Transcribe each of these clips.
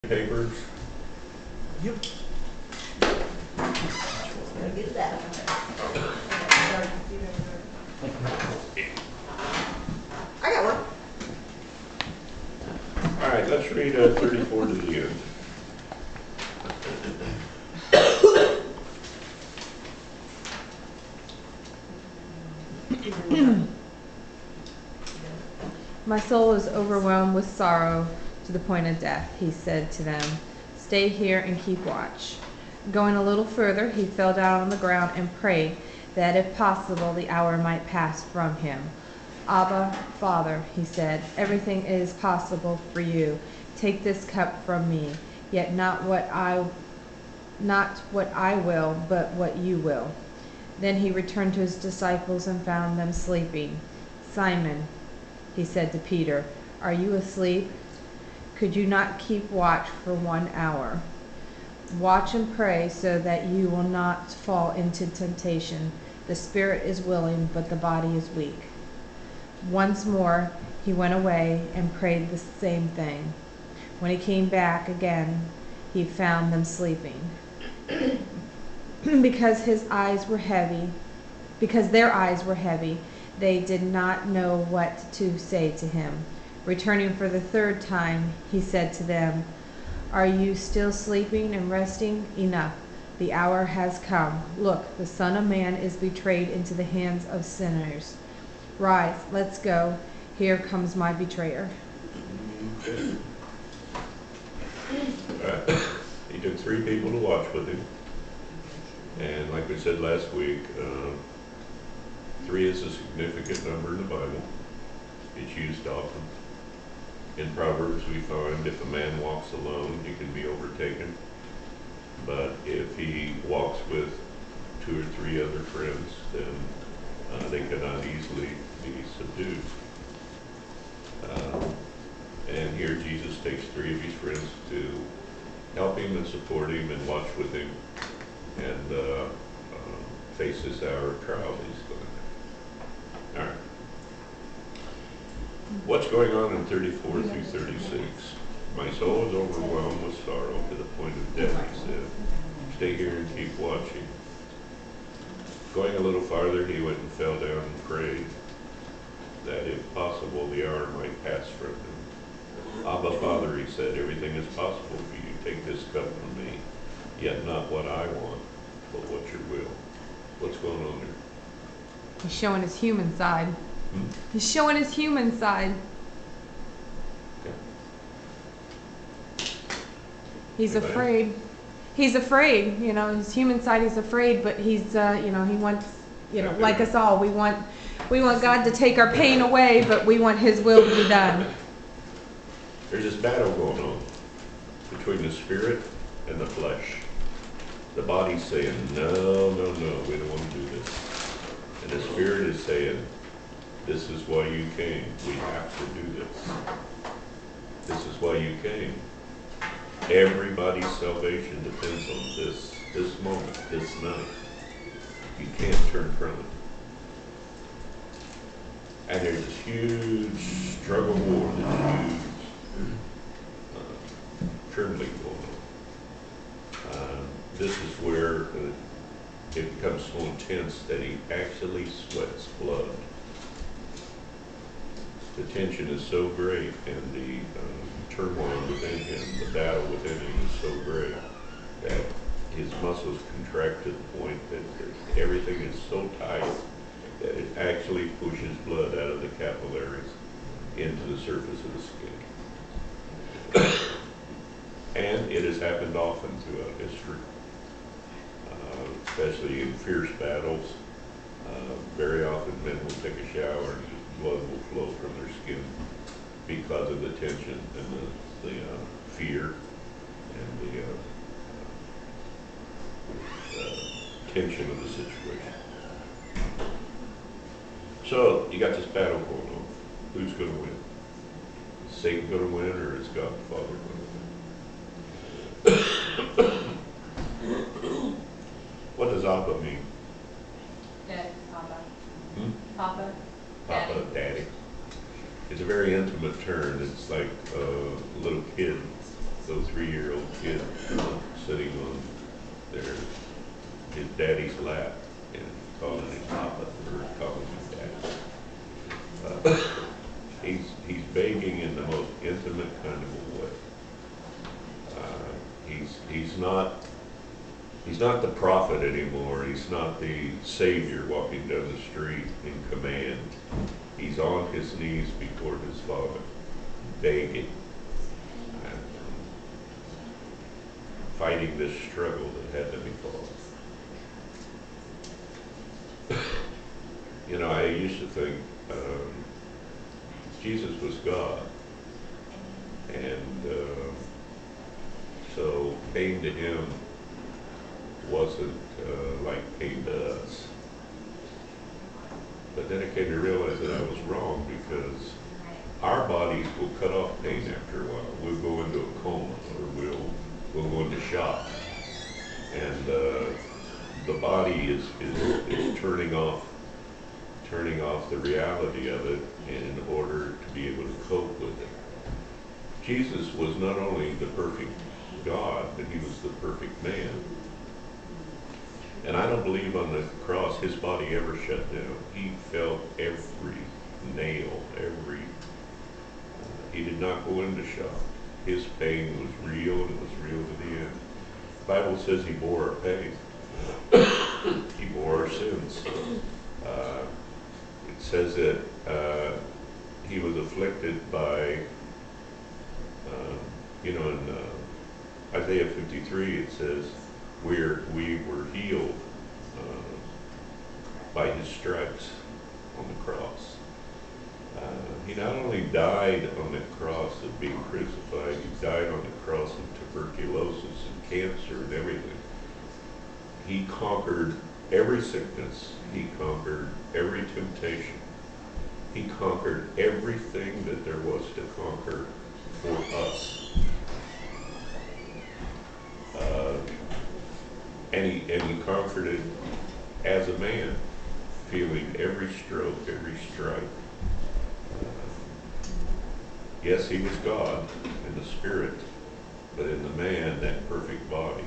Papers. Yep. Get that. I got one. All right, let's read 34 to the end. My soul is overwhelmed with sorrow to the point of death, he said to them. Stay here and keep watch. Going a little further, he fell down on the ground and prayed that if possible the hour might pass from him. Abba, Father, he said, everything is possible for you. Take this cup from me, yet not what I will, but what you will. Then he returned to his disciples and found them sleeping. Simon, he said to Peter, are you asleep? Could you not keep watch for 1 hour? Watch and pray so that you will not fall into temptation. The spirit is willing, but the body is weak. Once more he went away and prayed the same thing. When he came back again, he found them sleeping. Because their eyes were heavy, they did not know what to say to him. Returning for the third time, he said to them, are you still sleeping and resting? Enough. The hour has come. Look, the Son of Man is betrayed into the hands of sinners. Rise, let's go. Here comes my betrayer. Okay. All right. He took 3 people to watch with him. And like we said last week, 3 is a significant number in the Bible. It's used often. In Proverbs we find if a man walks alone, he can be overtaken. But if he walks with 2 or 3 other friends, then they cannot easily be subdued. And here Jesus takes 3 of his friends to help him and support him and watch with him and face this hour of trial he's going to have. All right. What's going on in 34 through 36? My soul is overwhelmed with sorrow to the point of death, he said. Stay here and keep watching. Going a little farther, he went and fell down and prayed that if possible the hour might pass from him. Abba, Father, he said, everything is possible for you. Take this cup from me, yet not what I want, but what your will. What's going on there? He's showing his human side. Hmm? He's showing his human side. Okay. He's Okay. afraid. He's afraid, his human side, he's afraid, but he's, he wants, Okay. like us all, we want God to take our pain away, but we want his will to be done. There's this battle going on between the spirit and the flesh. The body's saying, no, we don't want to do this. And the spirit is saying, this is why you came. We have to do this. This is why you came. Everybody's salvation depends on this moment, this night. You can't turn from it. And there's this huge struggle war, this huge trembling going on. This is where it becomes so intense that he actually sweats blood. The tension is so great, and the turmoil within him, the battle within him is so great that his muscles contract to the point that everything is so tight that it actually pushes blood out of the capillaries into the surface of the skin. And it has happened often throughout history, especially in fierce battles. Very often men will take a shower and blood will flow from their skin because of the tension and the fear and the tension of the situation. So you got this battle going on. Who's going to win? Is Satan going to win, or is God the Father going to win? What does Abba mean? Papa. Hmm? Papa. Papa, Daddy. It's a very intimate term. It's like a little kid goes 3-year-old kid sitting on his daddy's lap and calling him Papa or calling him Daddy. He's begging in the most intimate kind of a way. He's not the prophet anymore. He's not the savior walking down the street in command. He's on his knees before his father, begging, and fighting this struggle that had to be fought. You know, I used to think Jesus was God, and so pain to him wasn't like pain to us. But then I came to realize that I was wrong, because our bodies will cut off pain after a while. We'll go into a coma, or we'll go into shock, and the body is turning off the reality of it in order to be able to cope with it. Jesus was not only the perfect God, but he was the perfect man. And I don't believe on the cross his body ever shut down. He felt every nail, he did not go into shock. His pain was real, and it was real to the end. The Bible says he bore our pain. He bore our sins. It says that he was afflicted by, in Isaiah 53, it says, where we were healed by his stripes on the cross. He not only died on the cross of being crucified, he died on the cross of tuberculosis and cancer and everything. He conquered every sickness. He conquered every temptation. He conquered everything that there was to conquer for us. And he conquered it as a man, feeling every stroke, every strike. Yes, he was God in the spirit, but in the man, that perfect body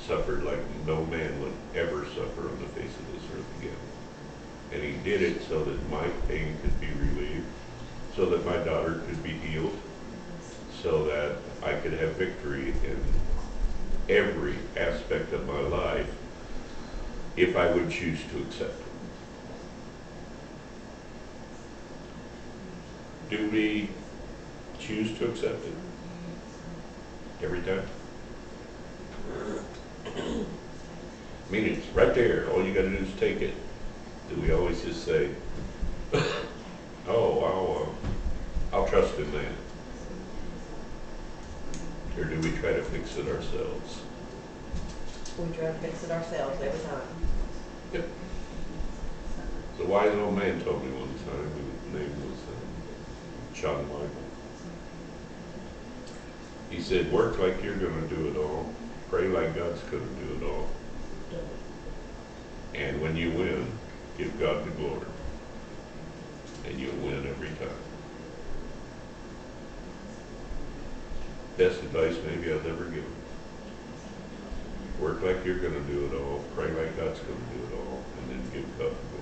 suffered like no man would ever suffer on the face of this earth again. And he did it so that my pain could be relieved, so that my daughter could be healed, so that I could have victory in every aspect of my life if I would choose to accept it. Do we choose to accept it every time? I mean, it's right there. All you got to do is take it. Do we always just say, "Oh, I'll trust in that"? Or do we try to fix it ourselves? We try to fix it ourselves every time. Yep. The wise old man told me one time, his name was John Michael. He said, work like you're going to do it all. Pray like God's going to do it all. And when you win, give God the glory. And you'll win every time. Best advice maybe I've ever given. Work like you're going to do it all. Pray like God's going to do it all. And then give God the glory.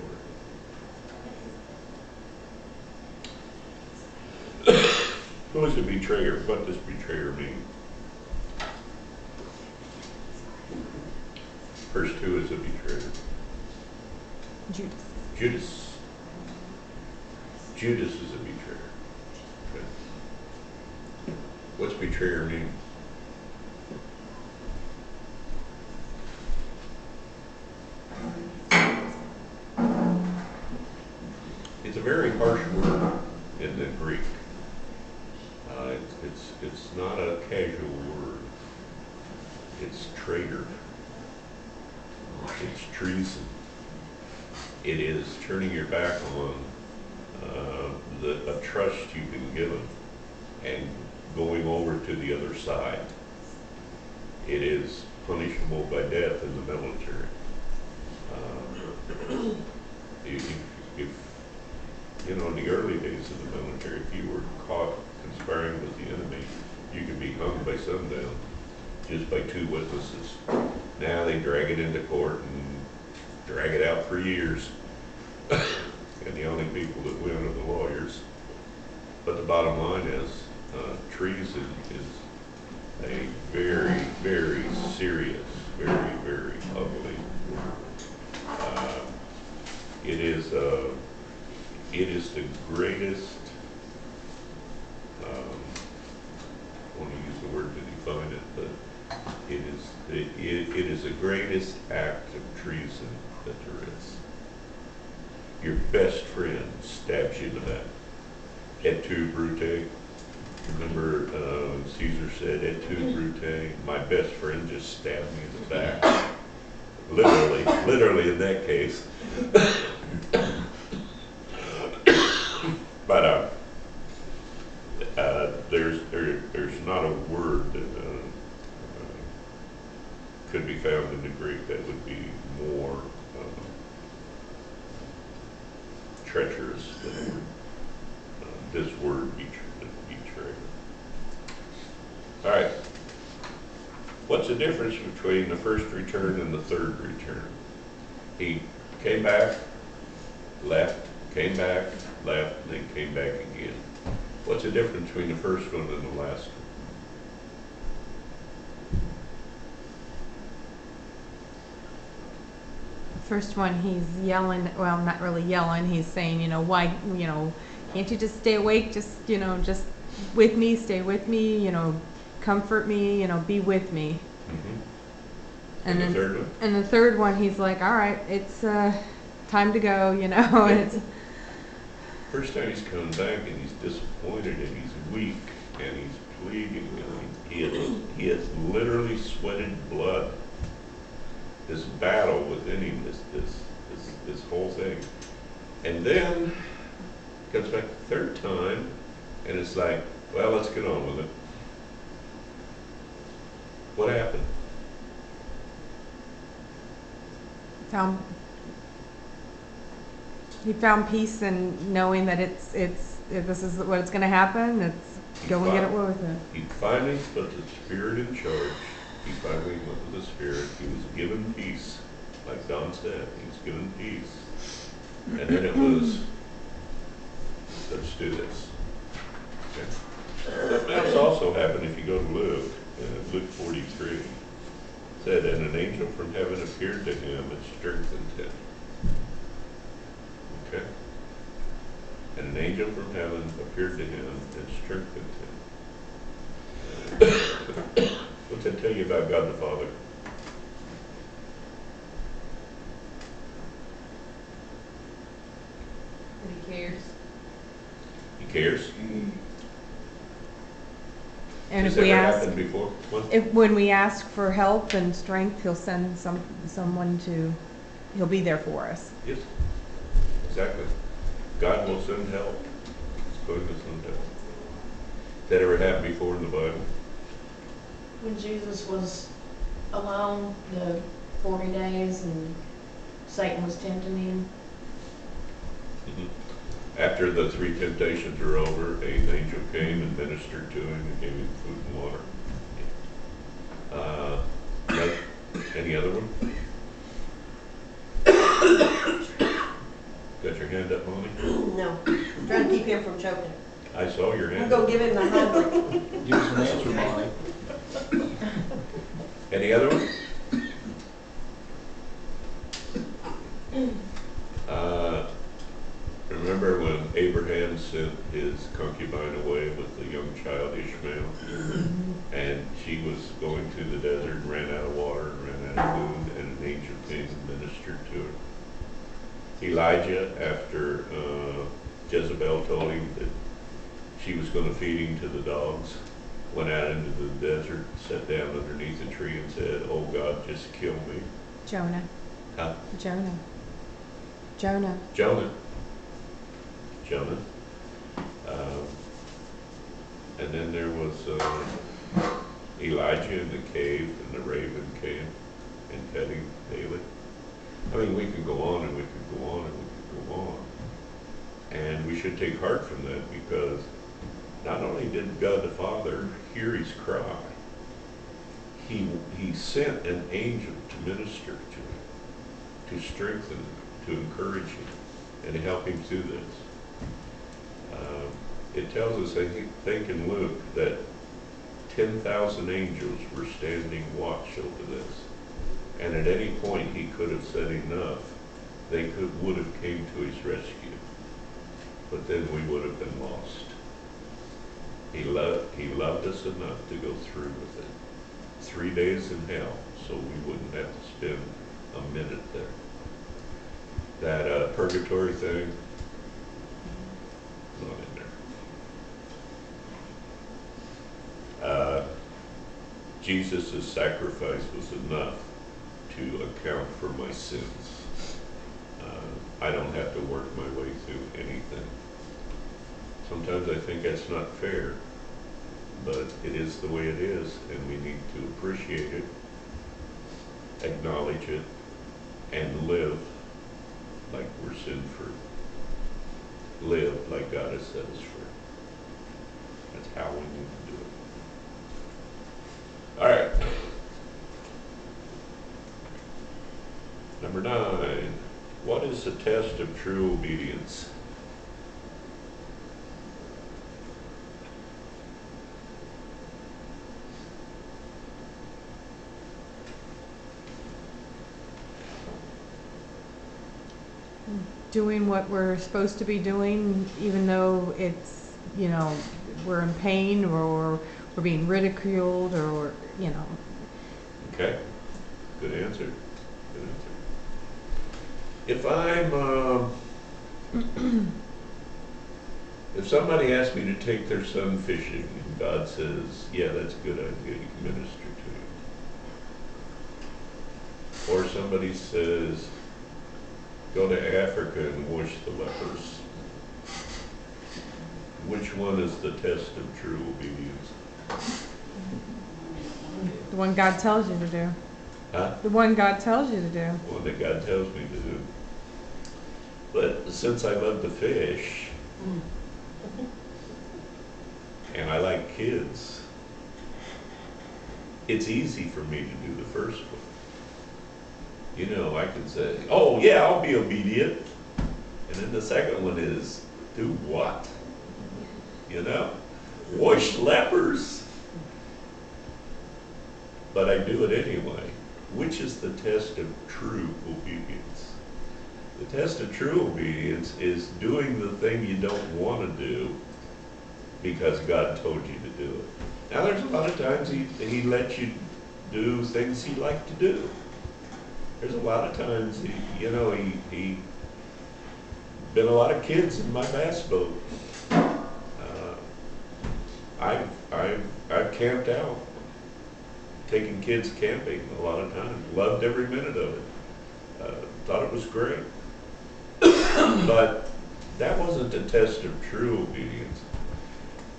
Who is a betrayer? What does betrayer mean? First, who is a betrayer? Judas. Judas. Judas is a betrayer. Okay. What's betrayer mean? It's a very harsh word in the Greek. It's not a casual word. It's traitor. It's treason. It is turning your back on a trust you've been given and going over to the other side. It is punishable by death in the military. If in the early days of the military, if you were caught conspiring with the enemy, you could be hung by sundown, just by 2 witnesses. Now they drag it into court and drag it out for years. And the only people that win are the lawyers. But the bottom line is, treason is a very, very serious, very, very ugly. It is the greatest, I want to use the word to define it, but it is the greatest act of treason that there is. Your best friend stabs you in the back. Et tu, Brute. Remember, Caesar said, et tu, Brute. My best friend just stabbed me in the back. Literally in that case. But there's not a word that could be found in the Greek that would be more treacherous than this word betrayal. All right. What's the difference between the first return and the third return? He came back, left, came back, left, and then came back again. What's the difference between the first one and the last one? First one, he's yelling, well, not really yelling, he's saying, why, can't you just stay awake, just with me, stay with me, comfort me, be with me. Mm-hmm. And the then, third one? and the third one, he's like, all right, it's time to go, and it's, First time he's coming back and he's disappointed and he's weak and he's pleading and he has literally sweated blood. This battle within him, this whole thing. And then comes back the third time and it's like, well, let's get on with it. What happened? he found peace in knowing that this is what it's going to happen. It's go and get it with it. He finally put the Spirit in charge. He finally went with the Spirit. He was given peace, like Don said. He was given peace, and then it was, let's do this. Okay. That's also happened if you go to Luke, Luke 43. It said, and an angel from heaven appeared to him and strengthened him. Okay? And an angel from heaven appeared to him and strengthened him. What's that tell you about God the Father? He cares. He cares? And Has if we ever ask, happened before? What? when we ask for help and strength, he'll send someone he'll be there for us. Yes, exactly. God will send help. He's going to send help. Has that ever happened before in the Bible? When Jesus was alone the 40 days and Satan was tempting him. Mm-hmm. After the 3 temptations were over, an angel came and ministered to him and gave him food and water. Any other one? Got your hand up, Molly? No, I'm trying to keep him from choking. I saw your I'm hand. gonna give him the Heimlich. Give us an answer, Molly. Any other one? Remember when Abraham sent his concubine away with the young child Ishmael? And she was going through the desert and ran out of water and ran out of food, and an angel came and ministered to her. Elijah, after Jezebel told him that she was going to feed him to the dogs, went out into the desert, sat down underneath a tree and said, oh God, just kill me. Jonah. Huh? Jonah. Jonah. And then there was Elijah in the cave, and the raven came and fed him daily. I mean, we could go on and we could go on and we could go on. And we should take heart from that, because not only did God the Father hear his cry, he sent an angel to minister to him, to strengthen him, to encourage him, and to help him through this. It tells us, I think in Luke, that 10,000 angels were standing watch over this. And at any point he could have said enough. They would have came to his rescue. But then we would have been lost. He loved us enough to go through with it. 3 days in hell, so we wouldn't have to spend a minute there. That purgatory thing, not in there. Jesus' sacrifice was enough to account for my sins. I don't have to work my way through anything. Sometimes I think that's not fair, but it is the way it is, and we need to appreciate it, acknowledge it, and live like we're sin-free. Live like God has set us free. That's how we need to do it. All right. Number 9. What is the test of true obedience? Doing what we're supposed to be doing, even though it's, you know, we're in pain or we're being ridiculed or, you know. Okay, good answer. Good answer. If I'm, if somebody asks me to take their son fishing, and God says, yeah, that's a good idea, you can minister to him. Or somebody says, go to Africa and wash the lepers. Which one is the test of true obedience? The one God tells you to do. Huh? The one God tells you to do. One that God tells me to do. But since I love to fish, and I like kids, it's easy for me to do the first one. You know, I can say, oh yeah, I'll be obedient. And then the second one is, do what? You know, wash lepers. But I do it anyway. Which is the test of true obedience? The test of true obedience is doing the thing you don't want to do because God told you to do it. Now there's a lot of times he lets you do things you like to do. There's a lot of times, he been a lot of kids in my bass boat. I've camped out, taken kids camping a lot of times. Loved every minute of it. Thought it was great. But that wasn't a test of true obedience.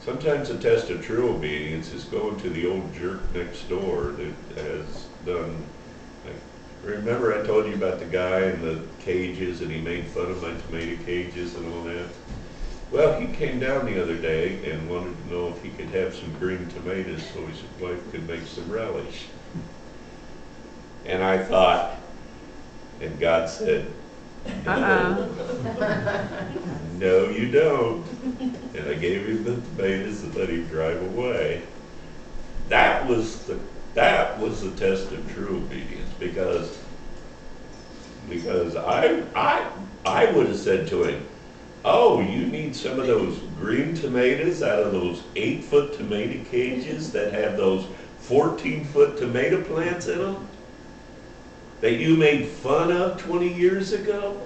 Sometimes the test of true obedience is going to the old jerk next door that has done. Remember I told you about the guy in the cages and he made fun of my tomato cages and all that? Well, he came down the other day and wanted to know if he could have some green tomatoes so his wife could make some relish. And I thought, and God said, no, no you don't. And I gave him the tomatoes and let him drive away. That was the test of true obedience, because I would have said to him, oh, you need some of those green tomatoes out of those 8-foot tomato cages that have those 14-foot tomato plants in them that you made fun of 20 years ago?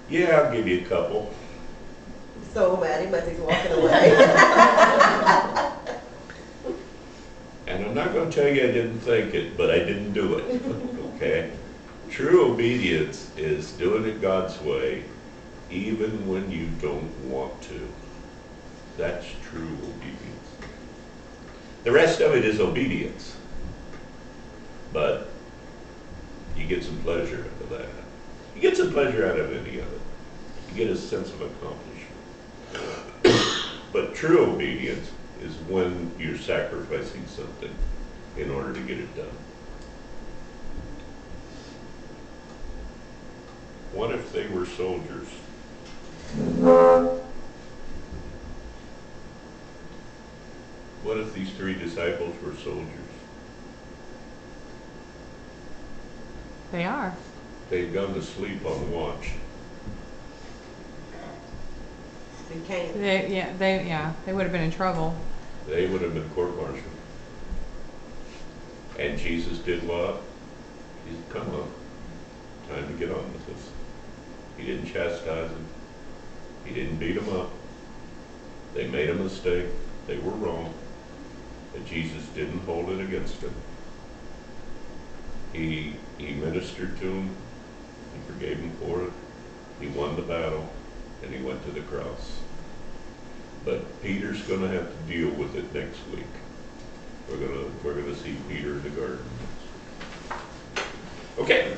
Yeah, I'll give you a couple. So mad, he must be walking away. And I'm not going to tell you I didn't think it, but I didn't do it, okay? True obedience is doing it God's way, even when you don't want to. That's true obedience. The rest of it is obedience, but you get some pleasure out of that. You get some pleasure out of any of it. You get a sense of accomplishment. But true obedience is when you're sacrificing something in order to get it done. What if they were soldiers? What if these 3 disciples were soldiers? They are. They'd gone to sleep on watch. We came. They would have been in trouble. They would have been court-martialed. And Jesus did what? He said, come on, time to get on with this. He didn't chastise them. He didn't beat them up. They made a mistake. They were wrong. But Jesus didn't hold it against them. He ministered to them. He forgave them for it. He won the battle, and he went to the cross. But Peter's going to have to deal with it next week. We're gonna see Peter in the garden. Okay.